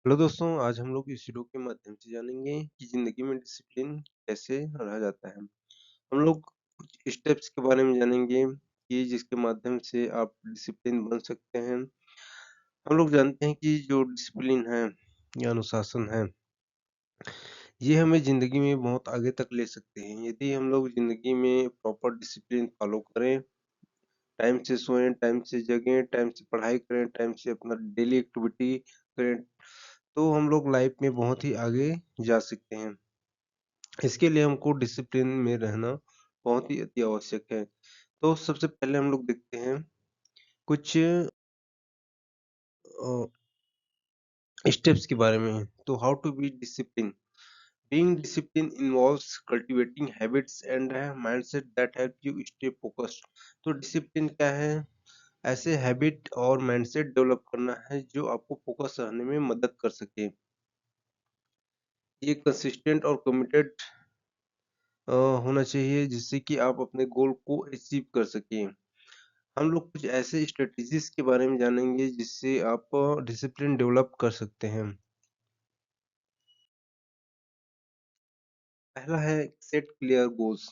Hello दोस्तों, आज हम लोग इस वीडियो के माध्यम से जानेंगे कि ज़िंदगी में डिसिप्लिन कैसे रहा जाता है। हम लोग कुछ स्टेप्स के बारे में जानेंगे कि जिसके माध्यम से आप डिसिप्लिन बन सकते हैं। हम लोग जानते हैं कि जो डिसिप्लिन है या अनुशासन है, ये हमें ज़िंदगी में बहुत आगे तक ले सकते हैं। यदि हम लोग ज़िंदगी में प्रॉपर डिसिप्लिन फॉलो करें, टाइम से सोएं, टाइम से जगें, टाइम से पढ़ाई करें, टाइम से अपना डेली एक्टिविटी करें, तो हम लोग लाइफ में बहुत ही आगे जा सकते हैं। इसके लिए हमको डिसिप्लिन में रहना बहुत ही अति आवश्यक है। तो सबसे पहले हम लोग देखते हैं कुछ स्टेप्स के बारे में। तो how to be discipline. Being discipline involves cultivating habits and mindset that help you stay focused. तो डिसिप्लिन क्या है? ऐसे हैबिट और माइंडसेट डेवलप करना है जो आपको फोकस रहने में मदद कर सके। ये कंसिस्टेंट और कमिटेड होना चाहिए जिससे कि आप अपने गोल को अचीव कर सकें। हम लोग कुछ ऐसे स्ट्रेटजीज के बारे में जानेंगे जिससे आप डिसिप्लिन डेवलप कर सकते हैं। पहला है set clear goals.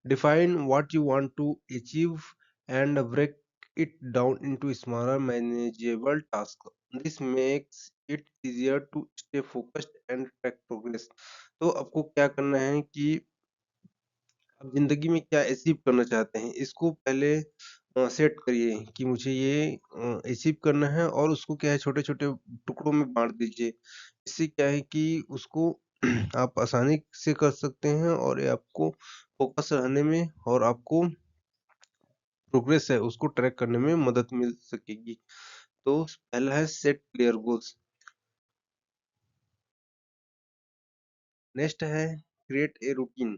Define what you want to achieve and break it down into smaller manageable task. This makes it easier to stay focused and track progress. तो आपको क्या करना है कि आप जिंदगी में क्या अचीव करना चाहते हैं, इसको पहले सेट करिए कि मुझे ये अचीव करना है, और उसको क्या है छोटे छोटे टुकड़ों में बांट दीजिए। इससे क्या है कि उसको आप आसानी से कर सकते हैं, और ये आपको फोकस रहने में और आपको प्रोग्रेस है उसको ट्रैक करने में मदद मिल सकेगी। तो पहला है सेट क्लियर गोल्स। नेक्स्ट है create a routine.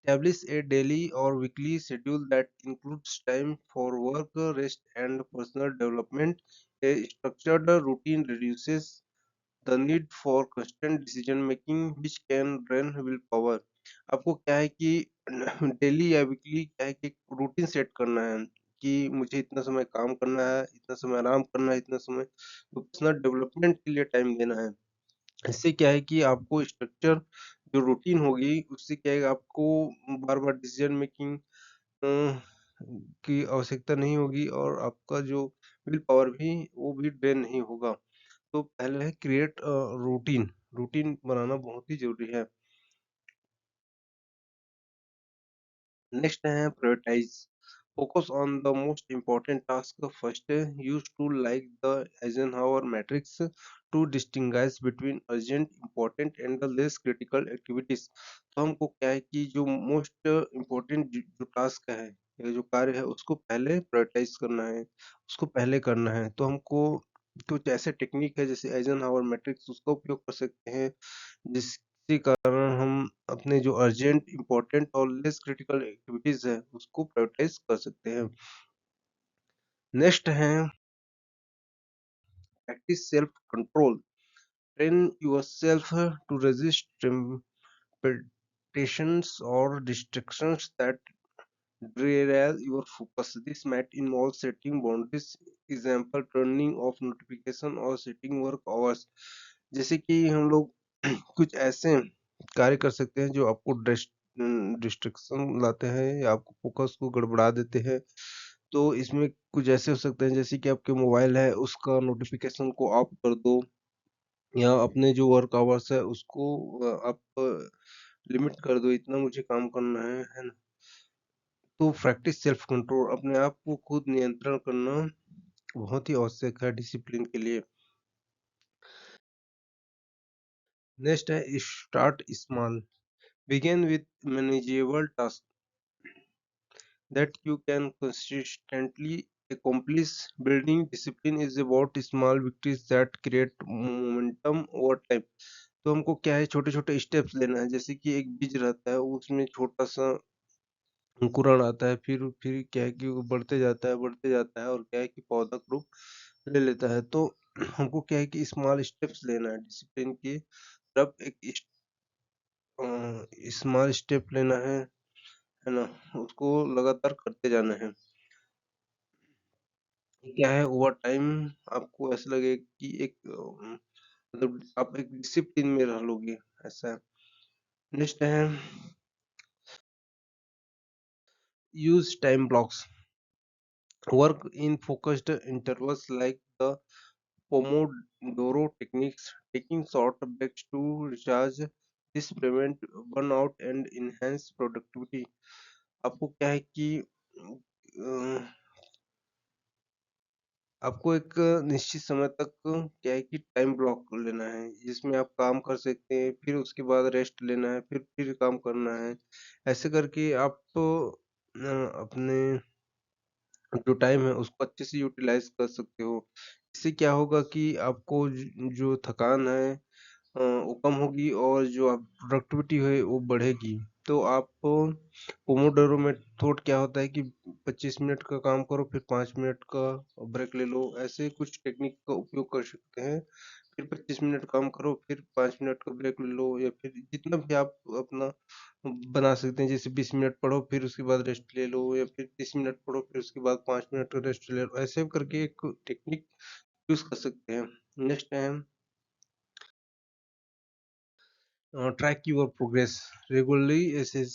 Establish a daily or weekly schedule that includes time for work, rest, and personal development. A structured routine reduces the need for constant decision making, which can drain willpower. आपको क्या है कि daily या weekly क्या है कि routine set करना है कि मुझे इतना समय काम करना है, इतना समय आराम करना है, इतना समय पर्सनल डेवलपमेंट के लिए टाइम देना है। इससे क्या है कि आपको स्ट्रक्चर जो रूटीन होगी उससे क्या है आपको बार-बार डिसीजन मेकिंग की आवश्यकता नहीं होगी, और आपका जो विल पावर भी वो भी ड्रेन नहीं होगा। तो पहले है क्रिएट रूटीन। रूटीन बनाना बहुत ही ज़रूरी है। नेक्स्ट है prioritise. Focus on the most important task first. Use tool like the Eisenhower matrix to distinguish between urgent, important and the less critical activities. तो हमको क्या है कि जो मोस्ट इम्पोर्टेंट जो टास्क है या जो कार्य है उसको पहले प्रायोरिटाइज करना है, उसको पहले करना है। तो हमको कुछ ऐसे टेक्निक है जैसे Eisenhower मैट्रिक्स, उसका उपयोग कर सकते हैं जिसके कारण हम अपने जो अर्जेंट, इम्पोर्टेंट और लेस क्रिटिकल एक्टिविटीज है उसको प्रायोरिटाइज कर सकते हैं। नेक्स्ट है practice self control. Train yourself to resist temptations और distractions that derail your focus. This might involve setting boundaries, example turning off notification और setting work hours। जैसे कि हम लोग कुछ ऐसे कार्य कर सकते हैं जो आपको डिस्ट्रैक्शन लाते हैं या आपको फोकस को गड़बड़ा देते हैं। तो इसमें कुछ ऐसे हो सकते हैं जैसे कि आपके मोबाइल है उसका नोटिफिकेशन को ऑफ कर दो, या अपने जो वर्क आवर्स है उसको आप लिमिट कर दो, इतना मुझे काम करना है ना। तो प्रैक्टिस सेल्फ कंट्रोल, अपने आप को खुद नियंत्रण करना बहुत ही आवश्यक है डिसिप्लिन के लिए। नेक्स्ट है start small. Begin with manageable task that you can consistently accomplish. Building discipline is about small victories that create momentum over time। तो हमको क्या है छोटे छोटे स्टेप्स लेना है, जैसे कि एक बीज रहता है उसमें छोटा सा अंकुरण आता है, फिर क्या है कि वो बढ़ते जाता है और क्या है कि पौधा का रूप ले लेता है। तो हमको क्या है कि स्मॉल स्टेप्स लेना है डिसिप्लिन की तरफ। एक स्मॉल स्टेप लेना है ना, उसको लगातार करते जाना है। क्या है ओवर टाइम आपको ऐसा लगे कि एक मतलब आप एक डिसिप्लिन में रह लोगे, ऐसा है। नेक्स्ट है use time blocks. Work in focused intervals like the Pomodoro techniques, taking short breaks to recharge. This prevent burnout and enhance productivity. आपको क्या है कि आपको एक निश्चित समय तक क्या है कि टाइम ब्लॉक लेना है, जिसमें आप काम कर सकते हैं, फिर उसके बाद रेस्ट लेना है, फिर काम करना है। ऐसे करके आप अपने जो टाइम है उसको अच्छे से यूटिलाइज कर सकते हो। इससे क्या होगा कि आपको जो थकान है वो कम होगी और जो आप प्रोडक्टिविटी है वो बढ़ेगी। तो आप पोमोडोरो मेथड क्या होता है कि 25 मिनट का काम करो, फिर 5 मिनट का ब्रेक ले लो, ऐसे कुछ टेक्निक का उपयोग कर सकते हैं। फिर 25 मिनट काम करो, फिर 5 मिनट का ब्रेक ले लो, या फिर जितना भी आप अपना बना सकते हैं। जैसे 20 मिनट पढ़ो, फिर उसके बाद रेस्ट ले लो, या फिर 30 मिनट पढ़ो, फिर उसके बाद 5 मिनट का रेस्ट ले लो। ऐसे करके एक टेक्निक यूज कर सकते हैं। नेक्स्ट है track your progress regularly, assess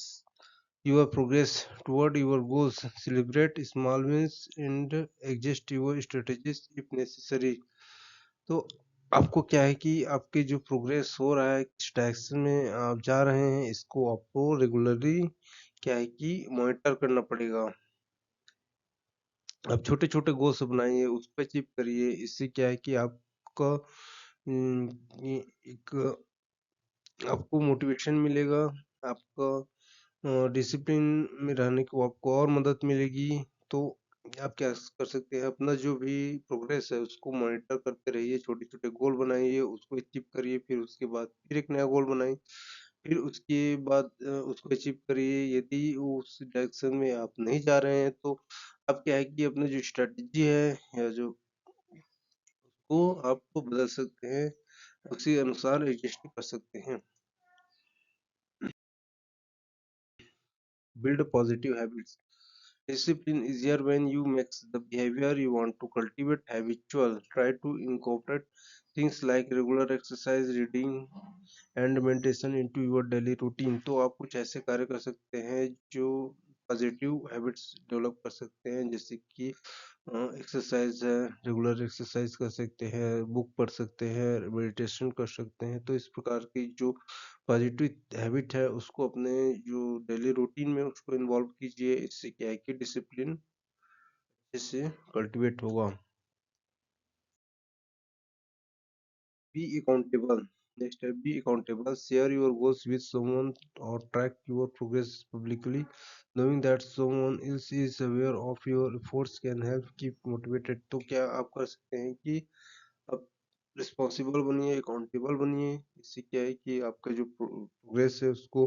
your progress toward your goals, celebrate small wins and adjust your strategies if necessary। तो आपको क्या है कि आपके जो प्रोग्रेस हो रहा है, किस डायरेक्शन में आप जा रहे हैं, इसको आपको रेगुलरली क्या है कि मॉनिटर करना पड़ेगा। आप छोटे छोटे गोल्स बनाइए, उस पर अचीव करिए। इससे क्या है कि आपका ये एक आपको मोटिवेशन मिलेगा, आपका डिसिप्लिन में रहने को आपको और मदद मिलेगी। तो आप क्या कर सकते हैं, अपना जो भी प्रोग्रेस है उसको मॉनिटर करते रहिए, छोटे छोटे गोल बनाइए, उसको अचीव करिए, फिर उसके बाद फिर एक नया गोल बनाइए, फिर उसके बाद उसको अचीव करिए। यदि उस डायरेक्शन में आप नहीं जा रहे हैं तो आप क्या है कि अपनी जो स्ट्रेटजी है या जो वो आपको बदल सकते हैं, उसी अनुसार एडजस्ट कर सकते हैं। Build positive habits. Discipline is easier when you make the behavior you want to cultivate habitual. Try to incorporate things like regular exercise, reading, and meditation into your daily routine। तो आप कुछ ऐसे कार्य कर सकते हैं जो पॉजिटिव हैबिट्स डेवलप कर सकते हैं, जैसे कि एक्सरसाइज है, रेगुलर एक्सरसाइज कर सकते हैं, बुक पढ़ सकते हैं, मेडिटेशन कर सकते हैं। तो इस प्रकार की जो पॉजिटिव हैबिट है उसको अपने जो डेली रूटीन में उसको इन्वॉल्व कीजिए। इससे क्या है कि डिसिप्लिन इससे कल्टीवेट होगा। Be accountable. नेक्स्ट है be accountable, share your goals with someone और track your progress publicly, knowing that someone else is aware of your efforts can help keep motivated। तो क्या आप कर सकते हैं कि आप रिस्पॉन्सिबल बनिए, अकाउंटेबल बनिए। इससे क्या है कि आपका जो प्रोग्रेस है उसको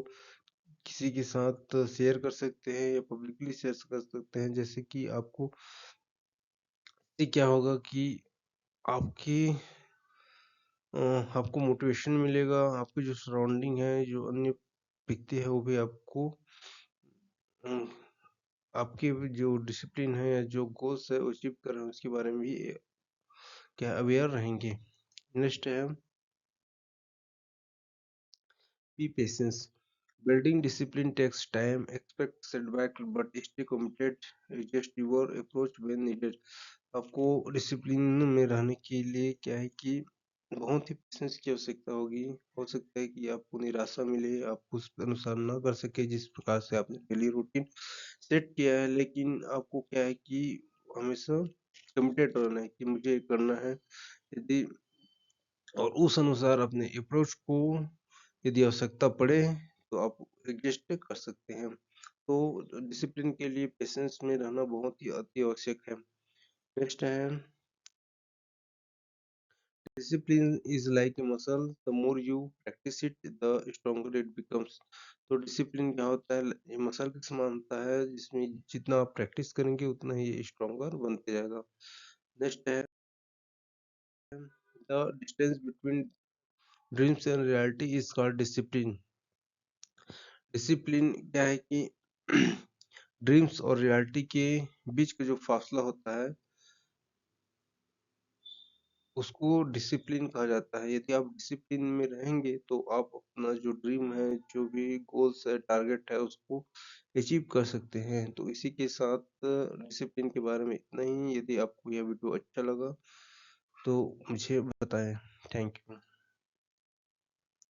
किसी के साथ शेयर कर सकते हैं या पब्लिकली शेयर कर सकते हैं। जैसे कि आपको इससे क्या होगा कि आपकी आपको मोटिवेशन मिलेगा, आपकी जो सराउंडिंग है, जो अन्य व्यक्ति है, वो भी आपको अम, आपके जो डिसिप्लिन है या जो गोल्स है वो अचीव कर रहे हैं उसके बारे में भी क्या अवेयर रहेंगे। नेक्स्ट है B patience. Building discipline takes time, expect setback but stay committed, adjust your approach when needed। आपको डिसिप्लिन में रहने के लिए क्या है कि बहुत ही पेशेंस की आवश्यकता होगी। हो सकता है कि आपको निराशा मिले, आप उस अनुसार ना कर सके जिस प्रकार से आपने डेली रूटीन सेट किया है, लेकिन आपको क्या है कि हमेशा कमिटेड रहना है कि मुझे ये करना है। यदि और उस अनुसार अपने अप्रोच को यदि आवश्यकता पड़े तो आप एडजस्ट कर सकते हैं। तो डिसिप्लिन के लिए पेशेंस में रहना बहुत ही अति आवश्यक है। नेक्स्ट है discipline is like a muscle, the more you practice it the stronger it becomes. तो डिसिप्लिन क्या होता है, ये मसल की समान होता है, जिसमें जितना आप प्रैक्टिस करेंगे उतना ही ये स्ट्रोंगर बनते जाएगा। नेक्स्ट है the distance between dreams and reality is called discipline. Discipline क्या है कि ड्रीम्स और रियलिटी के बीच का जो फासला होता है उसको डिसिप्लिन कहा जाता है। यदि आप डिसिप्लिन में रहेंगे तो आप अपना जो ड्रीम है, जो भी गोल्स है, टारगेट है, उसको अचीव कर सकते हैं। तो इसी के साथ डिसिप्लिन के बारे में इतना ही। यदि आपको यह वीडियो अच्छा लगा तो मुझे बताएं। Thank you.